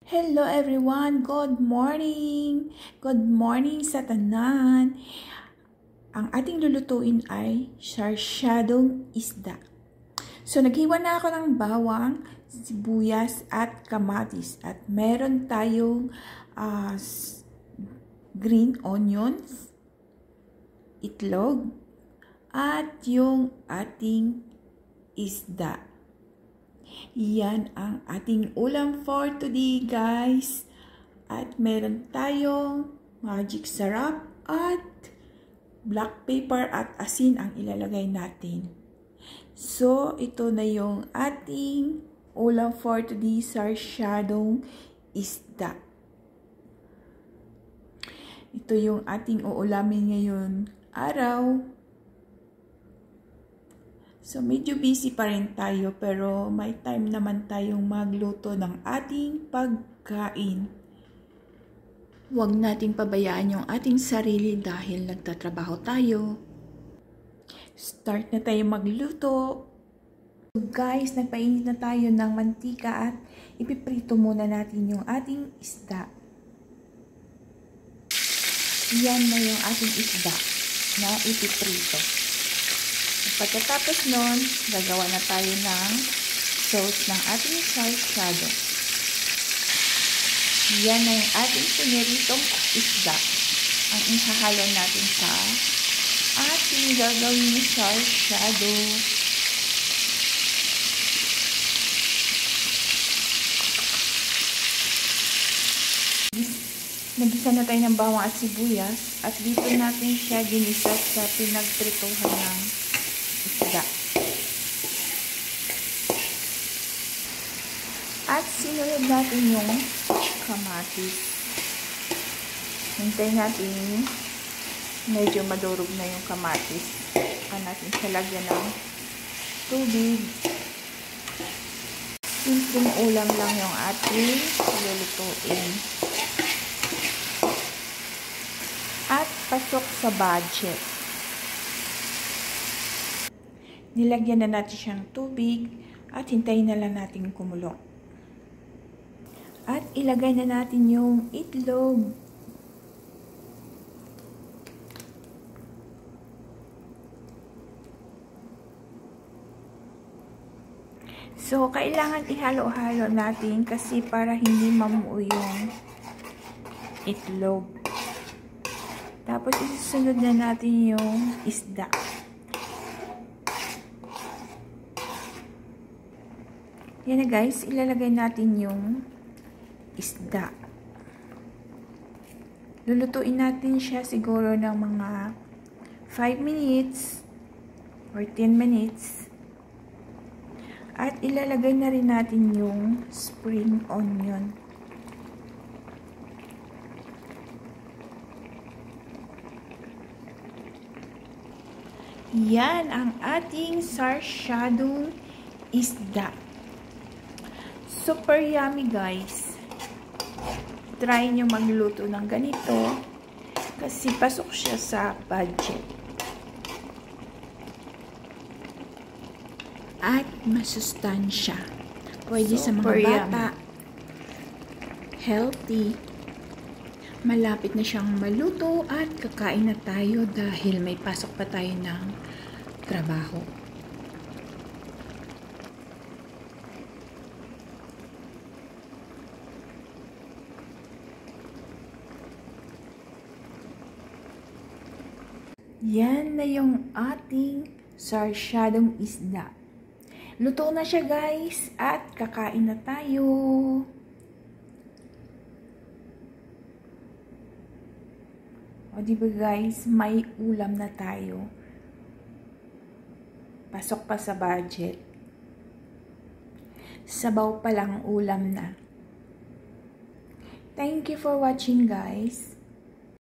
Hello everyone! Good morning! Good morning sa tanan! Ang ating lulutuin ay sarsyadong isda. So naghiwa na ako ng bawang, sibuyas at kamatis. At meron tayong green onions, itlog, at yung ating isda. Yan ang ating ulam for today, guys. At meron tayong magic sarap at black pepper at asin ang ilalagay natin. So, ito na yung ating ulam for today, sarsyadong isda. Ito yung ating uulamin ngayon araw. So, medyo busy pa rin tayo pero may time naman tayong magluto ng ating pagkain. Huwag nating pabayaan yung ating sarili dahil nagtatrabaho tayo. Start na tayo magluto. So guys, nagpainit na tayo ng mantika at ipiprito muna natin yung ating isda. Yan na yung ating isda na ipiprito. Pagkatapos nun, gagawa na tayo ng sauce ng ating sarsyado. Yan na yung ating piniritong isda. Ang ihahalo natin sa ating gagawin sarsyado. Nagisa na tayo ng bawang at sibuyas at dito natin siya ginisa sa pinagprituhan ng isda. At sinunod natin yung kamatis. Hintayin natin medyo madurog na yung kamatis. Saka natin siya lagyan ng tubig. Simpleng ulam lang yung ating lulutuin. At pasok sa budget. Nilagyan na natin siyang tubig at hintayin na lang natin kumulo. At ilagay na natin yung itlog. So, kailangan ihalo-halo natin kasi para hindi mamuo yung itlog. Tapos, isusunod na natin yung isda. Yan na guys, ilalagay natin yung isda. Lulutuin natin siya siguro ng mga 5 minutes or 10 minutes. At ilalagay na rin natin yung spring onion. Yan ang ating sarsyadong isda. Super yummy guys. Try nyo magluto ng ganito kasi pasok siya sa budget. At masustansya. Pwede sa mga bata. Healthy. Malapit na siyang maluto at kakain na tayo dahil may pasok pa tayo ng trabaho. Yan na yung ating sarsyadong isda. Luto na siya guys at kakain na tayo. O diba guys, may ulam na tayo. Pasok pa sa budget. Sabaw pa lang ulam na. Thank you for watching guys.